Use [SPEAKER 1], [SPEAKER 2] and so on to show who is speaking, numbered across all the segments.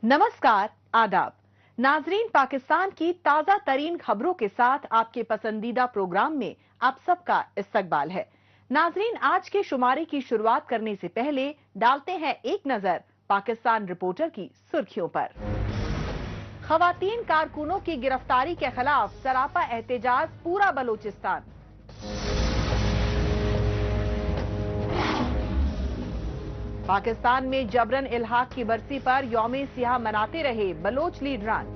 [SPEAKER 1] नमस्कार, आदाब। नाजरीन, पाकिस्तान की ताज़ा तरीन खबरों के साथ आपके पसंदीदा प्रोग्राम में आप सबका इस्तकबाल है। नाजरीन, आज के शुमारे की शुरुआत करने से पहले डालते हैं एक नजर पाकिस्तान रिपोर्टर की सुर्खियों पर। खवातीन कारकुनों की गिरफ्तारी के खिलाफ सरापा एहतजाज पूरा बलोचिस्तान। पाकिस्तान में जबरन इल्हाक की बरसी पर यौम सियाह मनाते रहे बलोच लीडरान।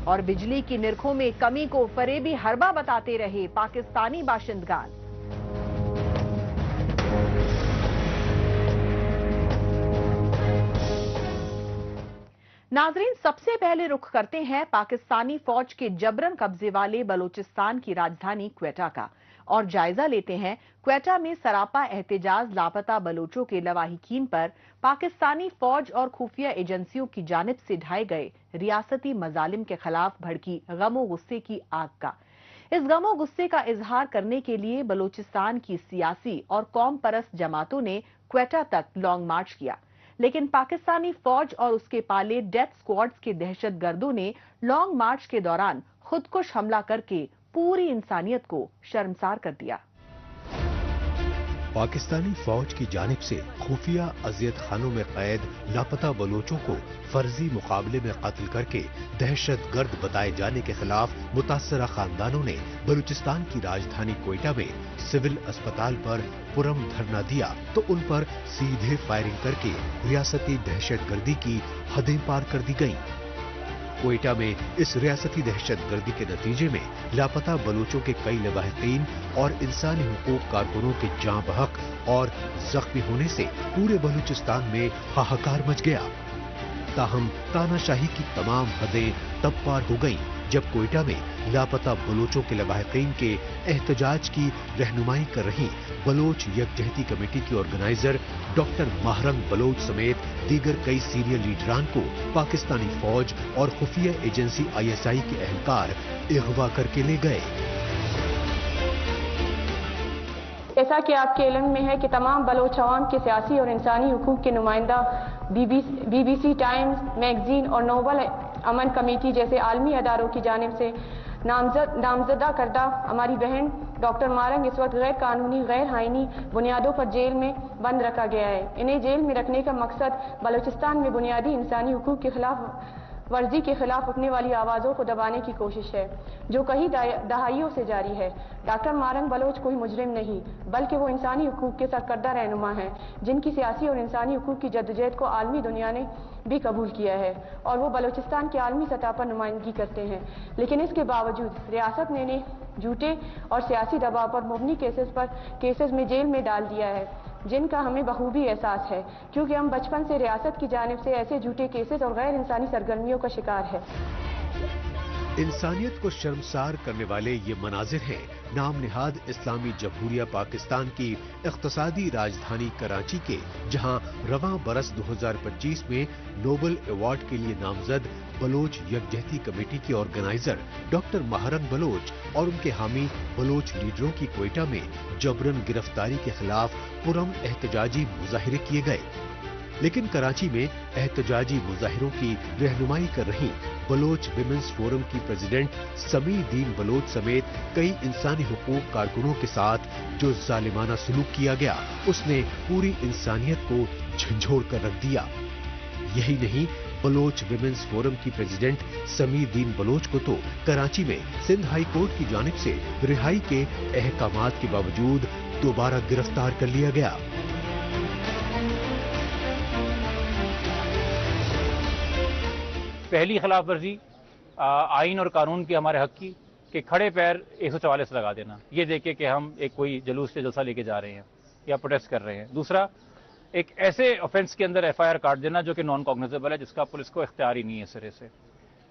[SPEAKER 1] और बिजली की निरखों में कमी को फरेबी हरबा बताते रहे पाकिस्तानी बाशिंदगान। नाजरीन, सबसे पहले रुख करते हैं पाकिस्तानी फौज के जबरन कब्जे वाले बलोचिस्तान की राजधानी क्वेटा का और जायजा लेते हैं क्वेटा में सरापा एहतजाज लापता बलोचों के लवाहिकीन पर पाकिस्तानी फौज और खुफिया एजेंसियों की जानिब से ढाए गए रियासती मजालिम के खिलाफ भड़की गमो गुस्से की आग का। इस गमो गुस्से का इजहार करने के लिए बलोचिस्तान की सियासी और कौम परस्त जमातों ने क्वेटा तक लॉन्ग मार्च किया, लेकिन पाकिस्तानी फौज और उसके पाले डेथ स्क्वाड्स के दहशतगर्दों ने लॉन्ग मार्च के दौरान खुदकुश हमला करके पूरी इंसानियत को शर्मसार कर दिया।
[SPEAKER 2] पाकिस्तानी फौज की जानिब से खुफिया अजियत खानों में कैद लापता बलोचों को फर्जी मुकाबले में कत्ल करके दहशतगर्द बताए जाने के खिलाफ मुतासरा खानदानों ने बलूचिस्तान की राजधानी क्वेटा में सिविल अस्पताल पर पुरम धरना दिया तो उन पर सीधे फायरिंग करके रियासती दहशतगर्दी की हदें पार कर दी गयी। क्वेटा में इस रियासती दहशतगर्दी के नतीजे में लापता बलोचों के कई लवाहिकीन और इंसानी हुकूक कारकुनों के जाँ बहक और जख्मी होने से पूरे बलूचिस्तान में हाहाकार मच गया। ताहम तानाशाही की तमाम हदें तब पार हो गईं जब क्वेटा में लापता बलोचों के लवाहिकीन के एहतजाज की रहनुमाई कर रही बलोच यकजहती कमेटी की ऑर्गेनाइजर डॉक्टर महरंग बलोच समेत दीगर कई सीनियर लीडरान को पाकिस्तानी फौज और खुफिया एजेंसी ISI के एहलकार अगवा करके ले गए।
[SPEAKER 3] जैसा कि आपके इल्म में है कि तमाम बलोच अवाम के सियासी और इंसानी हुकूक के नुमाइंदा BBC टाइम्स मैगजीन और नोबल अमन कमेटी जैसे आलमी अदारों की जानिब से नामजदा करदा हमारी बहन डॉक्टर मारंग इस वक्त गैर कानूनी गैर आईनी बुनियादों पर जेल में बंद रखा गया है। इन्हें जेल में रखने का मकसद बलूचिस्तान में बुनियादी इंसानी हुकूक के खिलाफ वर्जी के खिलाफ उठने वाली आवाज़ों को दबाने की कोशिश है जो कई दहाइयों से जारी है। डॉक्टर मारंग बलोच कोई मुजरिम नहीं बल्कि वो इंसानी हुकूक के सरकर्दा रहनुमा हैं जिनकी सियासी और इंसानी हुकूक की जद्दोजहद को आलमी दुनिया ने भी कबूल किया है और वो बलूचिस्तान की आलमी सतह पर नुमाइंदगी करते हैं। लेकिन इसके बावजूद रियासत ने इन्हें झूठे और सियासी दबाव पर मुबनी केसेस में जेल में डाल दिया है जिनका हमें बखूबी एहसास है क्योंकि हम बचपन से रियासत की जानिब से ऐसे झूठे केसेस और गैर इंसानी सरगर्मियों का शिकार है।
[SPEAKER 2] इंसानियत को शर्मसार करने वाले ये मनाजिर हैं नाम निहाद इस्लामी जमहूरिया पाकिस्तान की इख्तिसादी राजधानी कराची के, जहां रवां बरस 2025 में नोबल अवार्ड के लिए नामजद बलोच यकजहती कमेटी के ऑर्गेनाइजर डॉक्टर महरंग बलोच और उनके हामी बलोच लीडरों की क्वेटा में जबरन गिरफ्तारी के खिलाफ पुरम एहतजाजी मुजाहिरे किए गए। लेकिन कराची में एहतजाजी मुजाहिरों की रहनुमाई कर रही बलोच विमेंस फोरम की प्रेसिडेंट समी दीन बलोच समेत कई इंसानी हुकूक कारकुनों के साथ जो जालिमाना सलूक किया गया उसने पूरी इंसानियत को झंझोड़ कर रख दिया। यही नहीं, बलोच विमेंस फोरम की प्रेसिडेंट समी दीन बलोच को तो कराची में सिंध हाई कोर्ट की जानिब से रिहाई के अहकामात के बावजूद दोबारा गिरफ्तार कर लिया गया।
[SPEAKER 4] पहली खिलाफ वर्जी आइन और कानून की हमारे हक की कि खड़े पैर 144 लगा देना, ये देखे कि हम एक कोई जुलूस से जलसा लेके जा रहे हैं या प्रोटेस्ट कर रहे हैं। दूसरा, एक ऐसे ऑफेंस के अंदर FIR काट देना जो कि नॉन कॉग्निजेबल है, जिसका पुलिस को इख्तियार ही नहीं है सिरे से।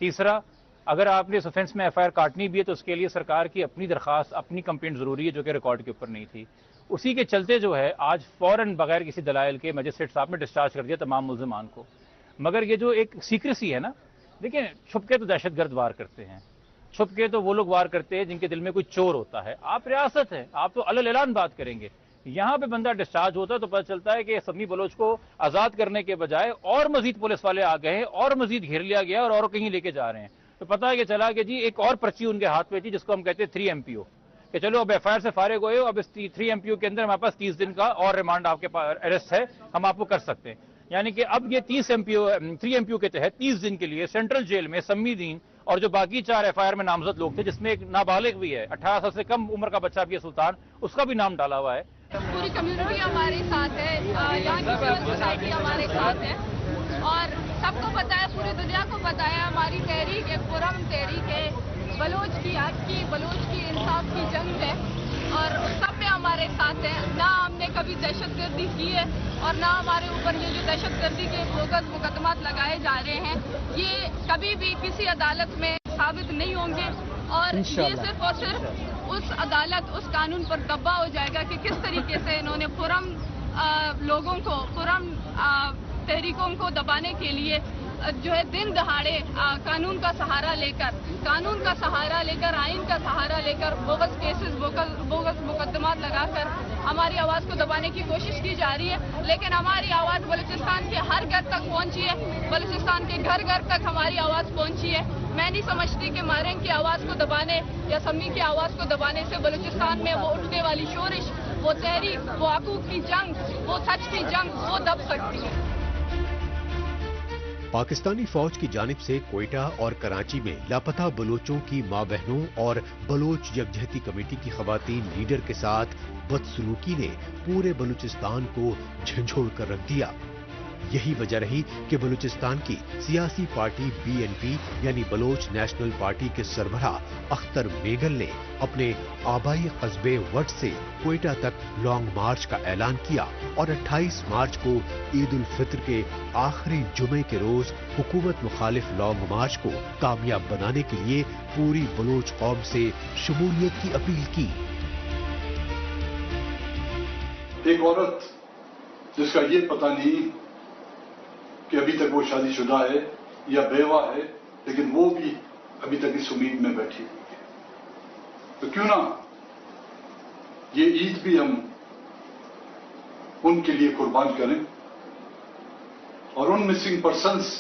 [SPEAKER 4] तीसरा, अगर आपने इस ऑफेंस में FIR काटनी भी है तो उसके लिए सरकार की अपनी दरखास्त, अपनी कंप्लेंट जरूरी है जो कि रिकॉर्ड के ऊपर नहीं थी। उसी के चलते जो है आज फौरन बगैर किसी दलाइल के मजिस्ट्रेट साहब ने डिस्चार्ज कर दिया तमाम मुल्जिमान को। मगर ये जो एक सीक्रेसी है ना, देखिए छुपके तो दहशतगर्द वार करते हैं, छुपके तो वो लोग वार करते हैं जिनके दिल में कोई चोर होता है। आप रियासत है, आप तो अलल ऐलान बात करेंगे। یہاں پہ بندہ ڈسچارج ہوتا ہے تو پتہ چلتا ہے کہ سمی بلوچ کو آزاد کرنے کے بجائے اور مزید پولیس والے آ گئے ہیں اور مزید گھیر لیا گیا اور کہیں لے کے جا رہے ہیں. تو پتہ کہ چلا کہ جی ایک اور پرچی ان کے ہاتھ پہ تھی جس کو ہم کہتے ہیں 3 MPO کہ چلو اب FIR سے فارغ ہوئے ہو, اب اس 3 MPO کے اندر ہمارے پاس 30 دن کا اور ریمانڈ آپ کے پاس اریسٹ ہے, ہم آپ کو کر سکتے ہیں. یعنی کہ اب یہ 3 MPO کے تحت 30 دن کے لیے سینٹرل جیل میں سمی دین اور جو باقی 4 FIR میں نامزد لوگ تھے جس میں ایک نابالغ بھی ہے, 18 سال سے کم عمر کا بچہ بھی ہے سلطان, اس کا بھی نام ڈالا ہوا ہے.
[SPEAKER 5] پوری کمیونٹی ہمارے ساتھ ہے, یہاں کی سول سوسائٹی ہمارے ساتھ ہے اور سب کو پتا ہے, پوری دنیا کو پتا ہے ہماری تحریک ہے, پرم تحریک ہے, بلوچ کی حق کی, بلوچ کی انصاف کی جنگ ہے اور سب میں ہمارے ساتھ ہیں. نہ ہم نے کبھی دہشت گردی کی ہے اور نہ ہمارے اوپر یہ جو دہشت گردی کے بوگس مقدمات لگائے جا رہے ہیں یہ کبھی بھی کسی عدالت میں ثابت نہیں ہوں گے اور یہ صرف اور صرف اس عدالت, اس قانون پر دبا ہو جائے گا کہ کس طریقے سے انہوں نے پرم لوگوں کو, پرم تحریکوں کو دبانے کے لیے جو ہے دن دہاڑے قانون کا سہارا لے کر آئین کا سہارا لے کر بوگس کیسز, بوگس مقدمات لگا کر ہماری آواز کو دبانے کی کوشش کی جا رہی ہے. لیکن ہماری آواز بلوچستان کے ہر گھر تک پہنچی ہے, بلوچستان کے گھر گھر تک ہماری آواز پہنچی ہے. میں نہیں سمجھتی کہ مارنگ کی آواز کو دبانے یا سمی کی آواز کو دبانے سے بلوچستان میں وہ اٹھنے والی شورش, وہ تحریک, وہ حقوق کی جنگ, وہ سچ کی جنگ وہ دب سکتی ہے.
[SPEAKER 2] پاکستانی فوج کی جانب سے کوئٹہ اور کراچی میں لاپتہ بلوچوں کی ماں بہنوں اور بلوچ یکجہتی کمیٹی کی خواتین لیڈر کے ساتھ بدسلوکی نے پورے بلوچستان کو جھنجھوڑ کر رکھ دیا. یہی وجہ رہی کہ بلوچستان کی سیاسی پارٹی BNP یعنی بلوچ نیشنل پارٹی کے سربراہ اختر میگل نے اپنے آبائی قصبے وٹ سے کوئٹہ تک لانگ مارچ کا اعلان کیا اور 28 مارچ کو عید الفطر کے آخری جمعے کے روز حکومت مخالف لانگ مارچ کو کامیاب بنانے کے لیے پوری بلوچ قوم سے شمولیت کی اپیل کی.
[SPEAKER 6] ایک عورت جس کا یہ پتہ نہیں کہ ابھی تک وہ شادی شدہ ہے یا بیوہ ہے, لیکن وہ بھی ابھی تک اس امید میں بیٹھی ہوئی ہے, تو کیوں نہ یہ عید بھی ہم ان کے لیے قربان کریں اور ان مسنگ پرسنز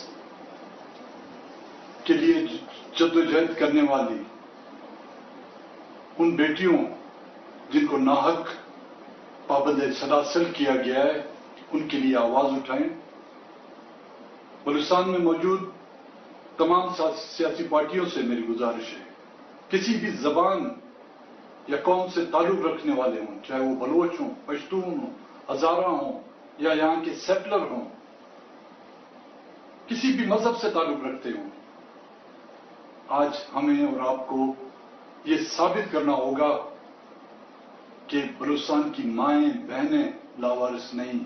[SPEAKER 6] کے لیے جدوجہد کرنے والی ان بیٹیوں جن کو ناحق پابند سلاسل کیا گیا ہے ان کے لیے آواز اٹھائیں. بلوچستان میں موجود تمام سیاسی پارٹیوں سے میری گزارش ہے, کسی بھی زبان یا قوم سے تعلق رکھنے والے ہوں, چاہے وہ بلوچ ہوں, پشتون ہوں, ہزارہ ہوں یا یہاں کے سیٹلر ہوں, کسی بھی مذہب سے تعلق رکھتے ہوں, آج ہمیں اور آپ کو یہ ثابت کرنا ہوگا کہ بلوچستان کی مائیں بہنیں لاوارث نہیں.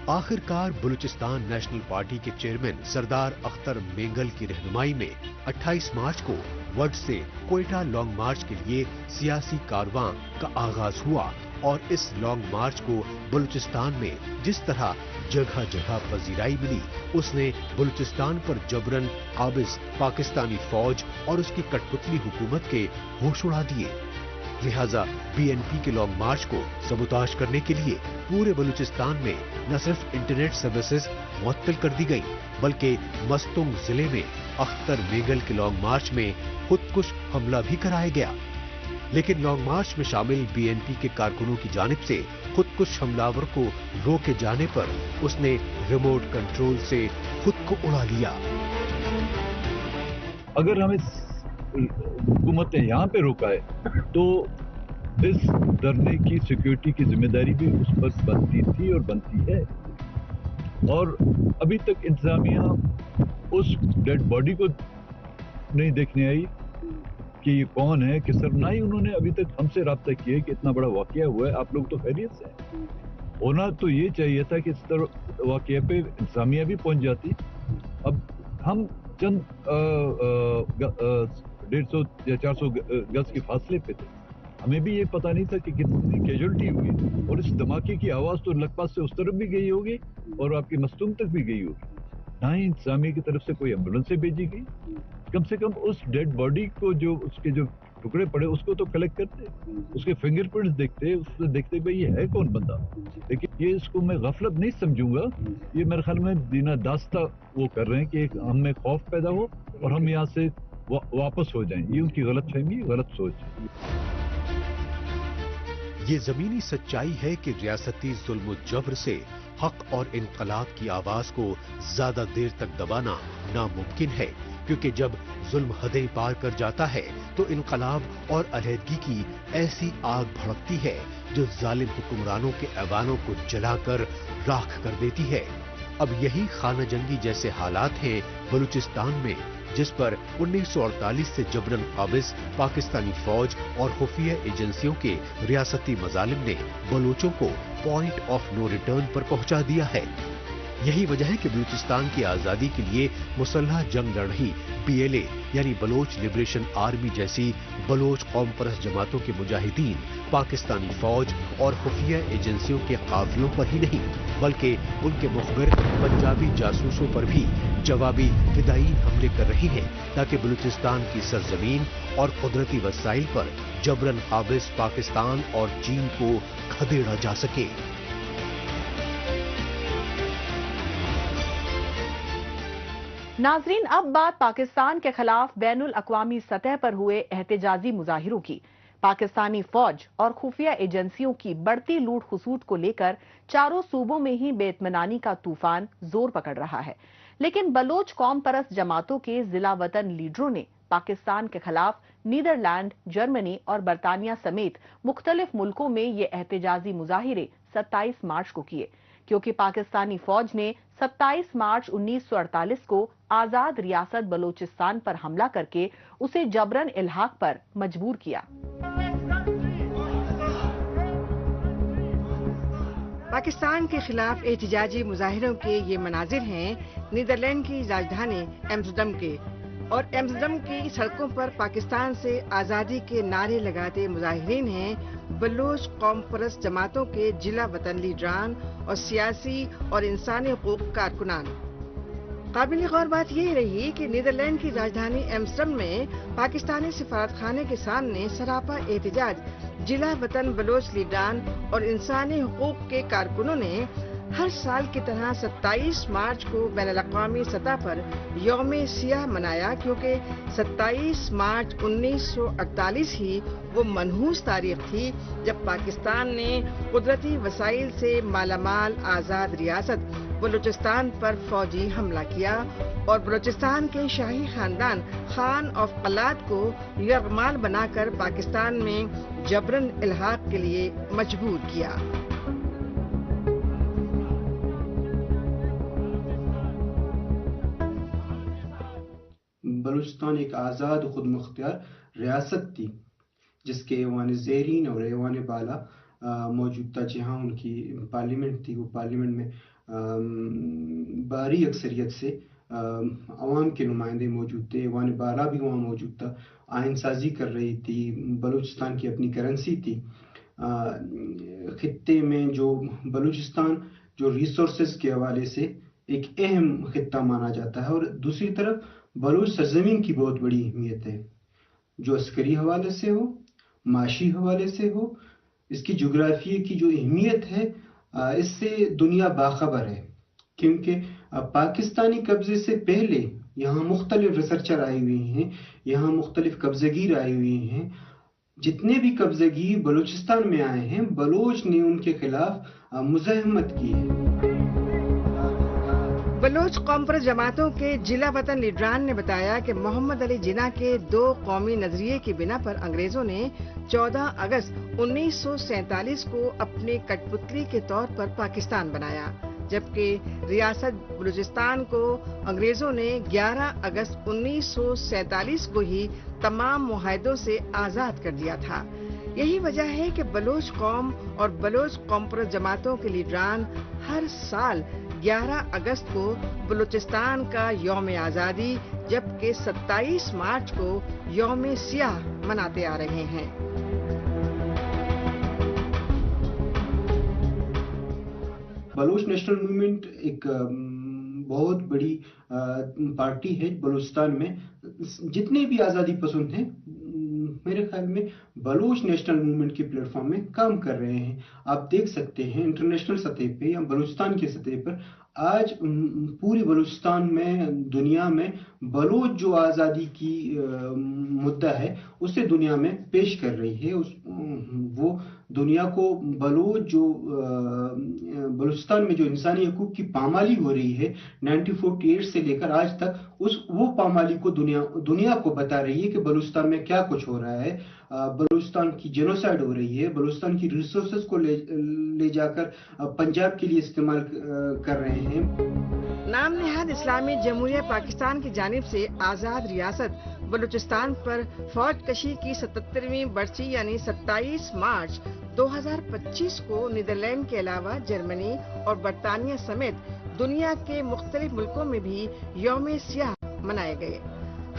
[SPEAKER 2] آخر کار بلوچستان نیشنل پارٹی کے چیئرمین سردار اختر مینگل کی رہنمائی میں 28 مارچ کو would say Quetta long march کے لیے سیاسی کارواں کا آغاز ہوا اور اس لانگ مارچ کو بلوچستان میں جس طرح جگہ جگہ پذیرائی ملی اس نے بلوچستان پر جبرن قابض پاکستانی فوج اور اس کی کٹپتلی حکومت کے ہوش اڑا دیے. لہذا BNP کے لانگ مارچ کو سبوتاژ کرنے کے لیے پورے بلوچستان میں نہ صرف انٹرنیٹ سروسز معطل کر دی گئی بلکہ مستونگ ضلع میں اختر میگل کے لانگ مارچ میں خودکش حملہ بھی کرایا گیا. لیکن لانگ مارچ میں شامل BNP کے کارکنوں کی جانب سے خودکش حملہ ور کو روکے جانے پر اس نے ریموٹ کنٹرول سے خود کو اڑا لیا.
[SPEAKER 7] اگر ہمیں حکومت نے یہاں پہ روکا ہے تو اس دھرنے کی سیکیورٹی کی ذمہ داری بھی اس پر بنتی تھی اور بنتی ہے, اور ابھی تک انتظامیہ اس ڈیڈ باڈی کو نہیں دیکھنے آئی کہ یہ کون ہے, کس طرح, نہ ہی انہوں نے ابھی تک ہم سے رابطہ کیا کہ اتنا بڑا واقعہ ہوا ہے, آپ لوگ تو خیریت سے ہیں. ہونا تو یہ چاہیے تھا کہ اس طرح واقعہ پہ انتظامیہ بھی پہنچ جاتی. اب ہم چند 150 یا 400 گز کے فاصلے پہ تھے, ہمیں بھی یہ پتہ نہیں تھا کہ کتنی کیجولٹی ہوئی, اور اس دھماکے کی آواز تو لکپت سے اس طرف بھی گئی ہوگی اور آپ کی مستونگ تک بھی گئی ہوگی. نہ ہی انتظامیہ کی طرف سے کوئی ایمبولینس سے بھیجی گئی. کم سے کم اس ڈیڈ باڈی کو جو اس کے جو टुकड़े पड़े उसको तो कलेक्ट करते, उसके फिंगरप्रिंट्स देखते, उससे देखते भाई ये है कौन बंदा। लेकिन ये इसको मैं गफलत नहीं समझूंगा, ये मेरे ख्याल में दीना दास्ता वो कर रहे हैं कि एक हमें खौफ पैदा हो और हम यहाँ से वापस हो जाएं। ये उनकी गलत फहमी, गलत सोच है।
[SPEAKER 2] ये जमीनी सच्चाई है कि रियासती जुल्म जबर से हक और इनकलाब की आवाज को ज्यादा देर तक दबाना नामुमकिन है, क्योंकि जब जुल्म हदें पार कर जाता है तो इनकलाब और अलहदगी की ऐसी आग भड़कती है जो जालिम हुक्मरानों के ऐवानों को जलाकर राख कर देती है। अब यही खाना जंगी जैसे हालात हैं बलूचिस्तान में, जिस पर 1948 से जबरन काबिज पाकिस्तानी फौज और खुफिया एजेंसियों के रियासती मजालिम ने बलूचों को पॉइंट ऑफ नो रिटर्न पर पहुंचा दिया है। यही वजह है कि बलूचिस्तान की आजादी के लिए मुसल्ह जंग लड़ रही BLA यानी बलोच लिबरेशन आर्मी जैसी बलोच कौम परस्त जमातों के मुजाहिदीन पाकिस्तानी फौज और खुफिया एजेंसियों के काफिलों पर ही नहीं बल्कि उनके मुखबिर पंजाबी जासूसों पर भी जवाबी फिदायीन हमले कर रही हैं, ताकि बलूचिस्तान की सरजमीन और कुदरती वसाइल पर जबरन काबिज पाकिस्तान और चीन को खदेड़ा जा सके।
[SPEAKER 1] नाजरीन, अब बात पाकिस्तान के खिलाफ बैनुल अक़वामी सतह पर हुए एहतजाजी मुजाहिरों की। पाकिस्तानी फौज और खुफिया एजेंसियों की बढ़ती लूट खसूट को लेकर चारों सूबों में ही बेइत्मीनानी का तूफान जोर पकड़ रहा है, लेकिन बलोच कौम परस्त जमातों के जिला वतन लीडरों ने पाकिस्तान के खिलाफ नीदरलैंड, जर्मनी और बरतानिया समेत मुख्तलिफ मुल्कों में ये एहतजाजी मुजाहिरे 27 मार्च को किए, क्योंकि पाकिस्तानी फौज ने 27 मार्च 1948 को आजाद रियासत बलोचिस्तान पर हमला करके उसे जबरन इल्हाक पर मजबूर किया।
[SPEAKER 8] पाकिस्तान के खिलाफ एहतजाजी मुजाहिरों के ये मनाजिर हैं नीदरलैंड की राजधानी एम्स्टर्डम के, और एम्स्टर्डम की सड़कों पर पाकिस्तान से आज़ादी के नारे लगाते मुजाहिरीन हैं बलोच कौम परस्त जमातों के जिला वतन लीडरान और सियासी और इंसानी हुकूक कारकुनान। काबिल गौर बात यही रही कि नीदरलैंड की राजधानी एम्स्टर्डम में पाकिस्तानी सिफारतखाने के सामने सरापा एहतजाज जिला वतन बलोच लीडरान और इंसानी हुकूक के कारकुनों ने हर साल की तरह 27 मार्च को बैनुल-अक़वामी सतह पर यौम सियाह मनाया, क्योंकि 27 मार्च 1948 ही वो मनहूस तारीख थी जब पाकिस्तान ने कुदरती वसाइल से मालामाल आज़ाद रियासत बलूचिस्तान पर फौजी हमला किया और बलूचिस्तान के शाही खानदान खान ऑफ कलात को यरगमाल बनाकर पाकिस्तान में जबरन इल्हाक के लिए मजबूर किया।
[SPEAKER 9] बलूचिस्तान एक आज़ाद खुद मुख्तियार रियासत थी जिसके ऐवान ज़ेरीन और ऐवान बाला मौजूद था, जहाँ उनकी पार्लियामेंट थी। वो पार्लियामेंट में भारी अक्सरियत से अवाम के नुमाइंदे मौजूद थे। ऐवान बाला भी वहाँ मौजूद था, आइन साजी कर रही थी, बलूचिस्तान की अपनी करेंसी थी। खित्ते में जो बलूचिस्तान जो रिसोर्सेज के हवाले से एक अहम खित्ता माना जाता है, और दूसरी तरफ बलूच सरजमीन की बहुत बड़ी अहमियत है, जो अस्करी हवाले से हो, माशी हवाले से हो। इसकी जोग्राफिया की जो अहमियत है इससे दुनिया बाखबर है, क्योंकि पाकिस्तानी कब्जे से पहले यहाँ मुख्तलिफ रिसर्चर आए हुए हैं, यहाँ मुख्तलिफ कब्ज़गीर आए हुए हैं। जितने भी कब्ज़गीर बलूचिस्तान में आए हैं, बलोच ने उनके खिलाफ मुज़ाहमत की है।
[SPEAKER 8] बलोच कौम परस्त जमातों के जिला वतन लीडरान ने बताया कि मोहम्मद अली जिन्ना के दो कौमी नजरिए की बिना पर अंग्रेजों ने 14 अगस्त 1947 को अपनी कठपुतली के तौर पर पाकिस्तान बनाया, जबकि रियासत बलूचिस्तान को अंग्रेजों ने 11 अगस्त 1947 को ही तमाम मुआहदों से आजाद कर दिया था। यही वजह है कि बलोच कौम और बलोच कौम परस्त जमातों के लीडरान हर साल 11 अगस्त को बलूचिस्तान का यौम आज़ादी जबकि 27 मार्च को यौम सियाह मनाते आ रहे हैं।
[SPEAKER 9] बलोच नेशनल मूवमेंट एक बहुत बड़ी पार्टी है बलूचिस्तान में। जितने भी आज़ादी पसंद हैं میرے خیال میں بلوچ نیشنل موومنٹ کے پلیٹ فارم میں کام کر رہے ہیں. آپ دیکھ سکتے ہیں انٹرنیشنل سطح پہ یا بلوچستان کی سطح پر آج پوری بلوچستان میں دنیا میں بلوچ جو آزادی کی مدعا ہے اسے دنیا میں پیش کر رہی ہے. وہ دنیا کو بلوچ جو بلوچستان میں جو انسانی حقوق کی پامالی ہو رہی ہے 1948 سے لے کر آج تک وہ پامالی کو دنیا کو بتا رہی ہے کہ بلوچستان میں کیا کچھ ہو رہا ہے. بلوچستان کی جینوسائیڈ ہو رہی ہے. بلوچستان کی ریسورسز کو لے جا کر پنجاب کے لیے استعمال کر رہے ہیں.
[SPEAKER 8] نام نہاد اسلامی جمہوریہ پاکستان کی جانب سے آزاد ریاست بلوچستان پر فوج کشی کی 77ویں برسی یعنی 27 مارچ 2025 کو نیدرلینڈ کے علاوہ جرمنی اور برطانیہ سمیت دنیا کے مختلف ملکوں میں بھی یوم سیاہ منائے گئے.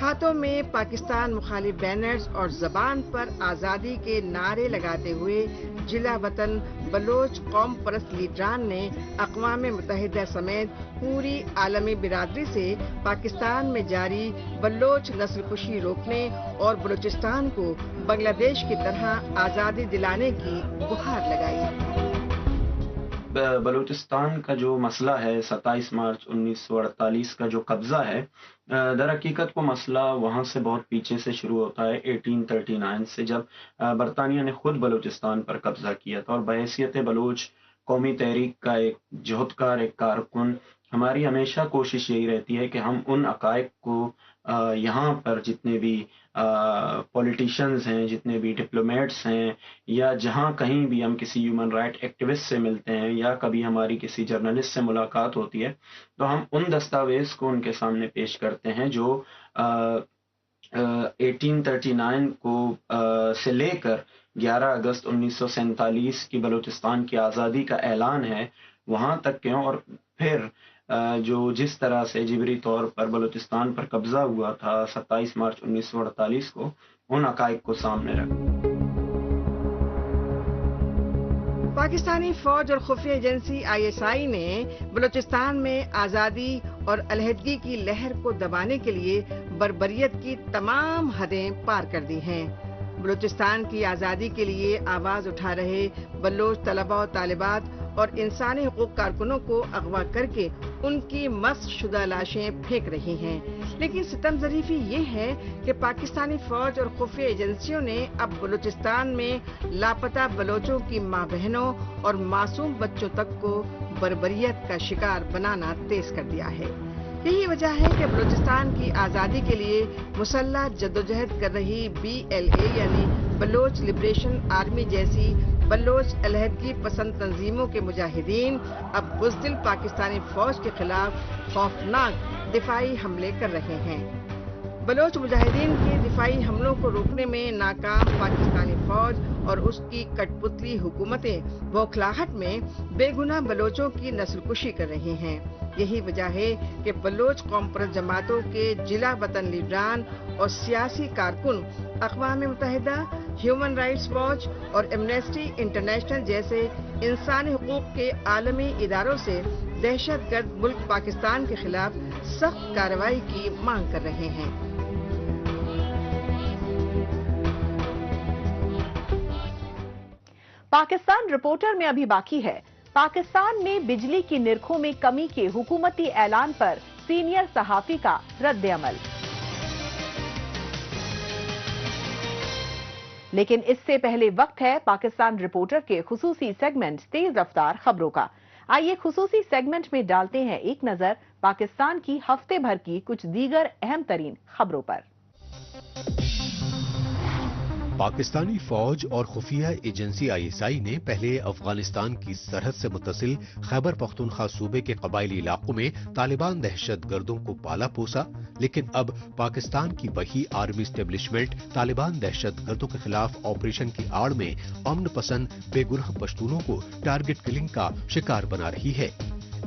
[SPEAKER 8] ہاتھوں میں پاکستان مخالف بینرز اور زبان پر آزادی کے نعرے لگاتے ہوئے جلا وطن بلوچ قوم پرست لیڈران نے اقوام متحدہ سمیت پوری عالمی برادری سے پاکستان میں جاری بلوچ نسل کشی روکنے اور بلوچستان کو بنگلہ دیش کی طرح آزادی دلانے کی گہار لگائی.
[SPEAKER 10] بلوچستان کا جو مسئلہ ہے 27 مارچ 1948 کا جو قبضہ ہے، در حقیقت وہ مسئلہ وہاں سے بہت پیچھے سے شروع ہوتا ہے 1839 سے، جب برطانیہ نے خود بلوچستان پر قبضہ کیا تھا. اور بحیثیت بلوچ قومی تحریک کا ایک جہدکار، ایک کارکن، ہماری ہمیشہ کوشش یہی رہتی ہے کہ ہم ان حقائق کو یہاں پر جتنے بھی پولیٹیشینز ہیں، جتنے بھی ڈپلومیٹس ہیں، یا جہاں کہیں بھی ہم کسی ہیومن رائٹ ایکٹیوسٹ سے ملتے ہیں یا کبھی ہماری کسی جرنلسٹ سے ملاقات ہوتی ہے، تو ہم ان دستاویز کو ان کے سامنے پیش کرتے ہیں جو 1839 کو سے لے کر 11 اگست 1947 کی بلوچستان کی آزادی کا اعلان ہے وہاں تک کے، اور پھر جو جس طرح سے جبری طور پر بلوچستان پر قبضہ ہوا تھا 27 مارچ 1948 کو، ان حقائق کو سامنے رکھا.
[SPEAKER 8] پاکستانی فوج اور خفیہ ایجنسی ISI نے بلوچستان میں آزادی اور علیحدگی کی لہر کو دبانے کے لیے بربریت کی تمام حدیں پار کر دی ہیں. بلوچستان کی آزادی کے لیے آواز اٹھا رہے بلوچ طلباء و طالبات اور انسانی حقوق کارکنوں کو اغوا کر کے ان کی مسخ شدہ لاشیں پھینک رہی ہیں. لیکن ستم ظریفی یہ ہے کہ پاکستانی فوج اور خفیہ ایجنسیوں نے اب بلوچستان میں لاپتہ بلوچوں کی ماں بہنوں اور معصوم بچوں تک کو بربریت کا شکار بنانا تیز کر دیا ہے. یہی وجہ ہے کہ بلوچستان کی آزادی کے لیے مسلح جدوجہد کر رہی BLA یعنی بلوچ لبریشن آرمی جیسی بلوچ علیحدگی پسند تنظیموں کے مجاہدین اب بزدل پاکستانی فوج کے خلاف خوفناک دفاعی حملے کر رہے ہیں. بلوچ مجاہدین کے دفاعی حملوں کو روکنے میں ناکام پاکستانی فوج اور اس کی کٹ پتلی حکومتیں بوکھلاہٹ میں بے گناہ بلوچوں کی نسل کشی کر رہی ہیں. یہی وجہ ہے کہ بلوچ قوم پرست جماعتوں کے جلا وطن لیڈران اور سیاسی کارکن اقوام متحدہ، ہیومن رائٹس واچ اور ایمنسٹی انٹرنیشنل جیسے انسانی حقوق کے عالمی اداروں سے دہشت گرد ملک پاکستان کے خلاف سخت کارروائی کی مانگ کر رہے ہیں.
[SPEAKER 1] پاکستان رپورٹر میں ابھی باقی ہے. پاکستان میں بجلی کی نرخوں میں کمی کے حکومتی اعلان پر سینئر صحافی کا رد عمل. لیکن اس سے پہلے وقت ہے پاکستان رپورٹر کے خصوصی سیگمنٹ تیز رفتار خبروں کا. آئیے خصوصی سیگمنٹ میں ڈالتے ہیں ایک نظر پاکستان کی ہفتے بھر کی کچھ دیگر اہم ترین خبروں پر.
[SPEAKER 2] پاکستانی فوج اور خفیہ ایجنسی ISI نے پہلے افغانستان کی سرحد سے متصل خیبر پختونخوا صوبے کے قبائلی علاقوں میں طالبان دہشت گردوں کو پالا پوسا، لیکن اب پاکستان کی وہی آرمی اسٹیبلشمنٹ طالبان دہشت گردوں کے خلاف آپریشن کی آڑ میں امن پسند بے گناہ پشتونوں کو ٹارگٹ کلنگ کا شکار بنا رہی ہے.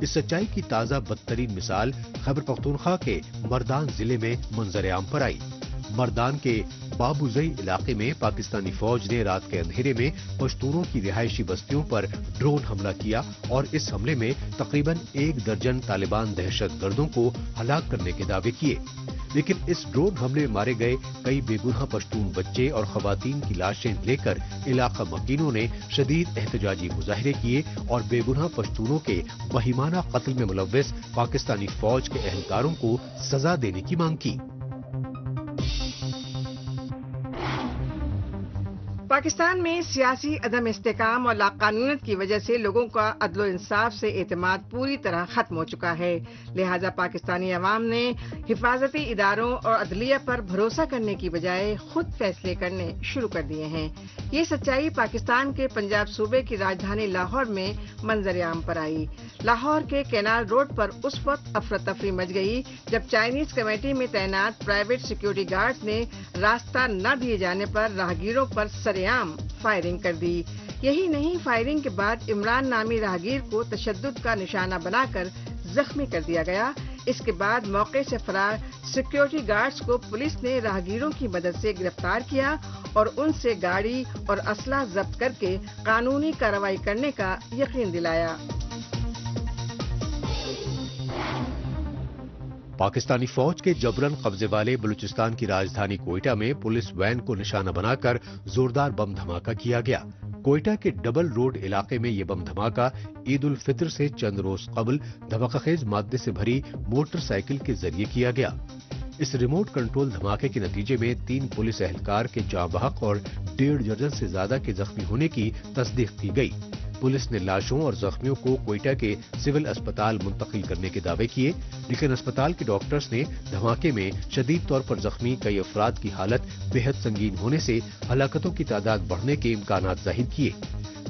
[SPEAKER 2] اس سچائی کی تازہ بدترین مثال خیبر پختونخوا کے مردان ضلع میں منظر عام پر آئی. مردان کے بابوزئی علاقے میں پاکستانی فوج نے رات کے اندھیرے میں پشتونوں کی رہائشی بستیوں پر ڈرون حملہ کیا اور اس حملے میں تقریباً 1 درجن طالبان دہشت گردوں کو ہلاک کرنے کے دعوے کیے. लेकिन इस ड्रोन हमले में मारे गए कई बेगुनाह पश्तून बच्चे और खवातीन की लाशें लेकर इलाका मकीनों ने शदीद एहतजाजी मुजाहरे किए और बेगुनाह पश्तूनों के वहीमाना कत्ल में मुलव्वस पाकिस्तानी फौज के एहलकारों को सजा देने की मांग की।
[SPEAKER 8] पाकिस्तान में सियासी अदम इस्तेकाम और लाकानूनियत की वजह से लोगों का अदलो इंसाफ से एतमाद पूरी तरह खत्म हो चुका है। लिहाजा पाकिस्तानी अवाम ने हिफाजती इदारों और अदलिया पर भरोसा करने की बजाय खुद फैसले करने शुरू कर दिए हैं। ये सच्चाई पाकिस्तान के पंजाब सूबे की राजधानी लाहौर में मंजर-ए-आम पर आई। लाहौर के कैनाल रोड पर उस वक्त अफरा तफरी मच गई जब चाइनीज कमेटी में तैनात प्राइवेट सिक्योरिटी गार्ड्स ने रास्ता न दिए जाने पर राहगीरों पर सरेआम फायरिंग कर दी। यही नहीं, फायरिंग के बाद इमरान नामी राहगीर को तशद्दुद का निशाना बनाकर जख्मी कर दिया गया। इसके बाद मौके से फरार सिक्योरिटी गार्ड्स को पुलिस ने राहगीरों की मदद से गिरफ्तार किया और उनसे गाड़ी और असला जब्त करके कानूनी कार्रवाई करने का यकीन दिलाया।
[SPEAKER 2] पाकिस्तानी फौज के जबरन कब्जे वाले बलूचिस्तान की राजधानी कोयटा में पुलिस वैन को निशाना बनाकर जोरदार बम धमाका किया गया। कोयटा के डबल रोड इलाके में ये बम धमाका ईद उल फितर से चंद रोज कबल धमाकाखेज मादे से भरी मोटरसाइकिल के जरिए किया गया। इस रिमोट कंट्रोल धमाके के नतीजे में 3 पुलिस एहलकार के जाँ बहक और 1.5 दर्जन से ज्यादा के जख्मी होने की तस्दीक की गई। पुलिस ने लाशों और जख्मियों को कोयटा के सिविल अस्पताल मुंतकिल करने के दावे किए, लेकिन अस्पताल के डॉक्टर्स ने धमाके में शदीद तौर पर जख्मी कई अफराद की हालत बेहद संगीन होने से हलाकतों की तादाद बढ़ने के इम्कानात जाहिर किए।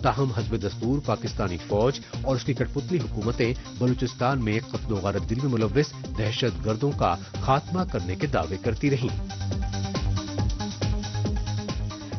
[SPEAKER 2] ताहम हस्ब दस्तूर पाकिस्तानी फौज और उसकी कठपुतली हुकूमतें बलूचिस्तान में कत्ल गारत गिरी में मुलव्वस दहशत गर्दों का खात्मा करने के दावे करती रहीं।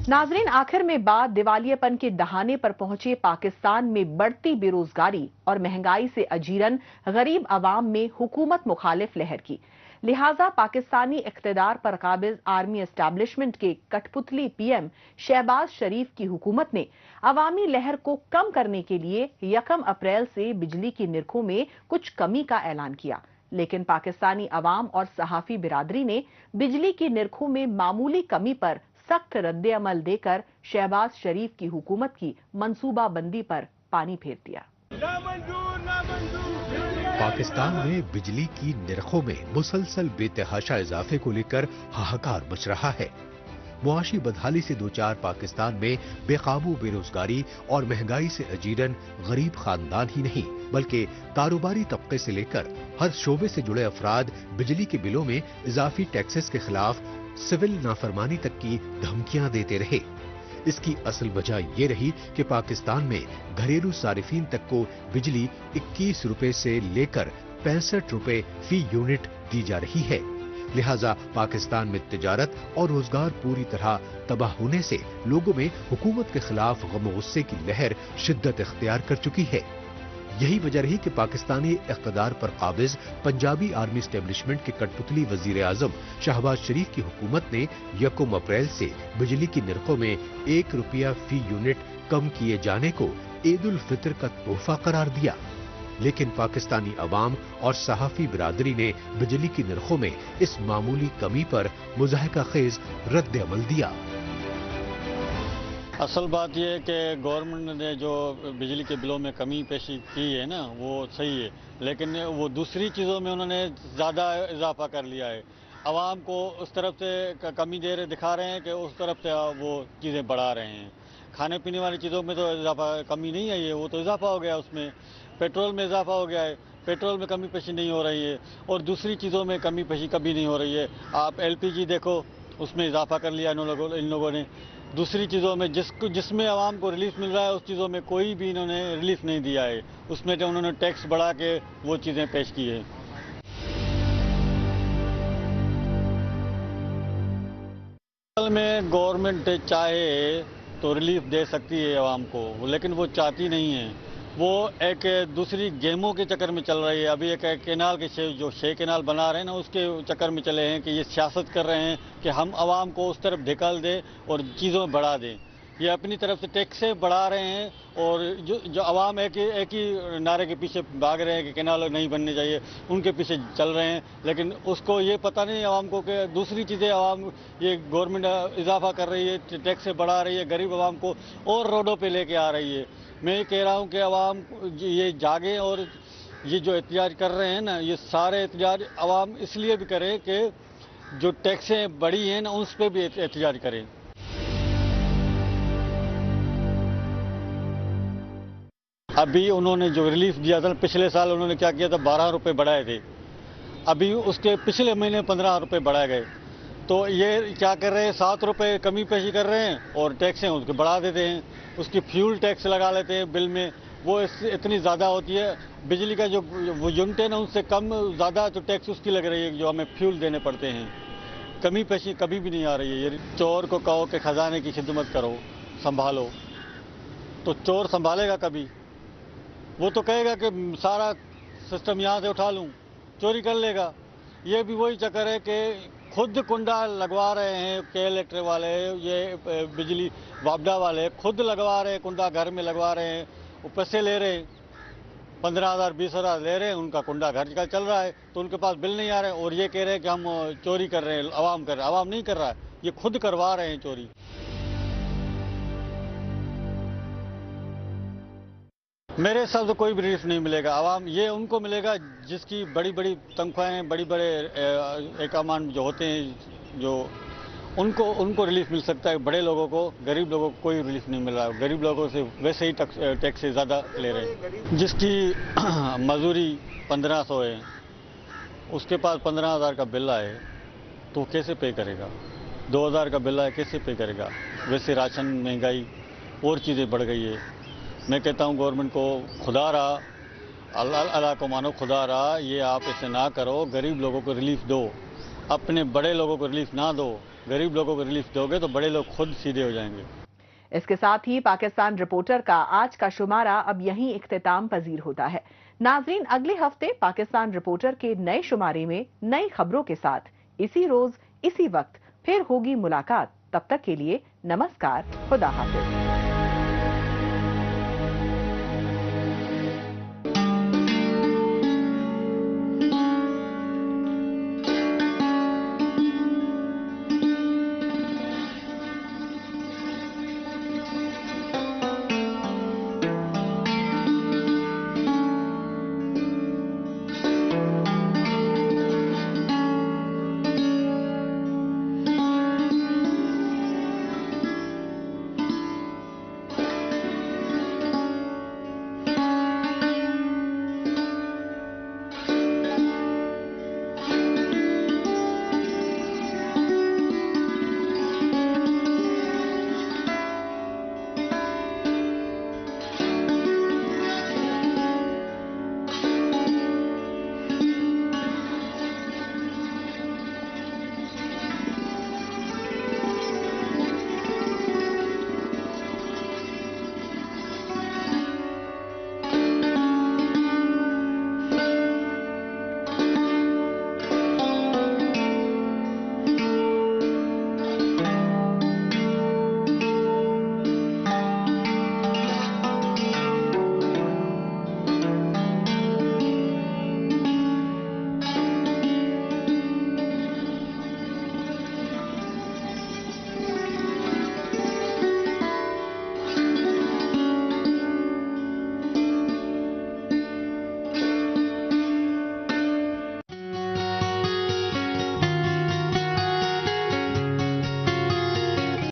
[SPEAKER 1] नाजरीन, आखिर में बात दिवालियेपन के दहाने पर पहुंचे पाकिस्तान में बढ़ती बेरोजगारी और महंगाई से अजीरन गरीब आवाम में हुकूमत मुखालिफ लहर की। लिहाजा पाकिस्तानी इख्तिदार पर काबिज आर्मी एस्टैब्लिशमेंट के कठपुतली पीएम शहबाज शरीफ की हुकूमत ने अवामी लहर को कम करने के लिए 1 अप्रैल से बिजली की निरखों में कुछ कमी का ऐलान किया, लेकिन पाकिस्तानी अवाम और सहाफी बिरादरी ने बिजली की निरखों में मामूली कमी पर सख्त रद्दे अमल देकर शहबाज शरीफ की हुकूमत की मंसूबा बंदी पर पानी फेर दिया।
[SPEAKER 2] पाकिस्तान में बिजली की निरखों में मुसलसल बेतहाशा इजाफे को लेकर हाहाकार मच रहा है। मुआशी बदहाली से 2-4 पाकिस्तान में बेकाबू बेरोजगारी और महंगाई से अजीरन गरीब खानदान ही नहीं बल्कि कारोबारी तबके से लेकर हर शोबे से जुड़े अफराद बिजली के बिलों में इजाफी टैक्सेस के खिलाफ सिविल नाफरमानी तक की धमकियां देते रहे। इसकी असल वजह ये रही कि पाकिस्तान में घरेलू सारिफीन तक को बिजली 21 रुपए से लेकर 65 रुपए फी यूनिट दी जा रही है। लिहाजा पाकिस्तान में तिजारत और रोजगार पूरी तरह तबाह होने से लोगों में हुकूमत के खिलाफ गम गुस्से की लहर शिद्दत इख्तियार कर चुकी है। यही वजह रही कि पाकिस्तानी इख्तिदार पर काबिज पंजाबी आर्मी एस्टेब्लिशमेंट के कठपुतली वजीर आजम शहबाज शरीफ की हुकूमत ने 1 अप्रैल से बिजली की निरखों में 1 रुपया फी यूनिट कम किए जाने को ईद उल फितर का तोहफा करार दिया। लेकिन पाकिस्तानी अवाम और सहाफी बिरादरी ने बिजली की निरखों में इस मामूली कमी पर मुजाहिका खेज रद्द अमल दिया।
[SPEAKER 11] असल बात यह है कि गवर्नमेंट ने जो बिजली के बिलों में कमी पेशी की है ना, वो सही है, लेकिन वो दूसरी चीज़ों में उन्होंने ज़्यादा इजाफा कर लिया है। आवाम को उस तरफ से कमी दिखा रहे हैं कि उस तरफ से वो चीज़ें बढ़ा रहे हैं। खाने पीने वाली चीज़ों में तो इजाफा कमी नहीं आई है, वो तो इजाफा हो गया। उसमें पेट्रोल में इजाफा हो गया है, पेट्रोल में कमी पेशी नहीं हो रही है, और दूसरी चीज़ों में कमी पेशी कभी नहीं हो रही है। आप LPG देखो, उसमें इजाफा कर लिया इन लोगों ने। दूसरी चीज़ों में जिसमें आवाम को रिलीफ मिल रहा है उस चीज़ों में कोई भी इन्होंने रिलीफ नहीं दिया है। उसमें तो उन्होंने टैक्स बढ़ा के वो चीज़ें पेश की है। असल में गवर्नमेंट चाहे तो रिलीफ दे सकती है आवाम को, लेकिन वो चाहती नहीं है। वो एक दूसरी गेमों के चक्कर में चल रही है। अभी एक कैनाल के जो 6 कैनाल बना रहे हैं ना, उसके चक्कर में चले हैं कि ये सियासत कर रहे हैं कि हम आवाम को उस तरफ ढकेल दें और चीज़ों में बढ़ा दें। ये अपनी तरफ से टैक्सें बढ़ा रहे हैं और जो अवाम एक ही नारे के पीछे भाग रहे हैं कि कैनाल नहीं बनने चाहिए, उनके पीछे चल रहे हैं। लेकिन उसको ये पता नहीं अवाम को कि दूसरी चीज़ें अवाम ये गवर्नमेंट इजाफा कर रही है, टैक्सें बढ़ा रही है, गरीब अवाम को और रोडों पे लेके आ रही है। मैं ये कह रहा हूँ कि अवाम ये जागे और ये जो एहतजाज कर रहे हैं ना, ये सारे एहतजाज अवाम इसलिए भी करें कि जो टैक्सें बढ़ी हैं ना उस पर भी एहतजाज करें। अभी उन्होंने जो रिलीफ दिया था, पिछले साल उन्होंने क्या किया था, 12 रुपये बढ़ाए थे, अभी उसके पिछले महीने 15 रुपये बढ़ाए गए। तो ये क्या कर रहे हैं, 7 रुपये कमी पेशी कर रहे हैं और टैक्सें उसके बढ़ा देते हैं। उसकी फ्यूल टैक्स लगा लेते हैं बिल में, वो इतनी ज़्यादा होती है। बिजली का जो वो यूनिट है ना, उससे कम ज़्यादा तो टैक्स उसकी लग रही है जो हमें फ्यूल देने पड़ते हैं। कमी पेशी कभी भी नहीं आ रही है। ये चोर को कहो कि खजाने की खिदमत करो, संभालो, तो चोर संभालेगा कभी? वो तो कहेगा कि सारा सिस्टम यहाँ से उठा लूँ, चोरी कर लेगा। ये भी वही चक्कर है कि खुद कुंडा लगवा रहे हैं के इलेक्ट्रिक वाले, ये बिजली वापडा वाले खुद लगवा रहे हैं, कुंडा घर में लगवा रहे हैं, वो पैसे ले रहे हैं, 15,000 20,000 ले रहे हैं, उनका कुंडा घर का चल रहा है, तो उनके पास बिल नहीं आ रहे हैं और ये कह रहे हैं कि हम चोरी कर रहे हैं, अवाम कर रहे हैं। अवाम नहीं कर रहा है, ये खुद करवा रहे हैं चोरी। मेरे हिसाब से कोई भी रिलीफ नहीं मिलेगा अवाम, ये उनको मिलेगा जिसकी बड़ी बड़ी तनख्वाहें, बड़े बड़े एक अमाउंट जो होते हैं, जो उनको रिलीफ मिल सकता है। बड़े लोगों को, गरीब लोगों को कोई रिलीफ नहीं मिल रहा है। गरीब लोगों से वैसे ही टैक्स से ज़्यादा ले रहे हैं। जिसकी मजदूरी 1500 है, उसके पास 15,000 का बिल आए तो कैसे पे करेगा? 2,000 का बिल आए कैसे पे करेगा? वैसे राशन, महंगाई और चीज़ें बढ़ गई है। मैं कहता हूँ गवर्नमेंट को, खुदा रहा, अल्लाह को मानो, खुदा रहा, ये आप ऐसे ना करो, गरीब लोगों को रिलीफ दो, अपने बड़े लोगों को रिलीफ ना दो। गरीब लोगों को रिलीफ दोगे तो बड़े लोग खुद सीधे हो जाएंगे।
[SPEAKER 1] इसके साथ ही पाकिस्तान रिपोर्टर का आज का शुमारा अब यहीं इख्तिताम पजीर होता है। नाजरीन, अगले हफ्ते पाकिस्तान रिपोर्टर के नए शुमारे में नई खबरों के साथ इसी रोज इसी वक्त फिर होगी मुलाकात। तब तक के लिए नमस्कार, खुदा हाफिज।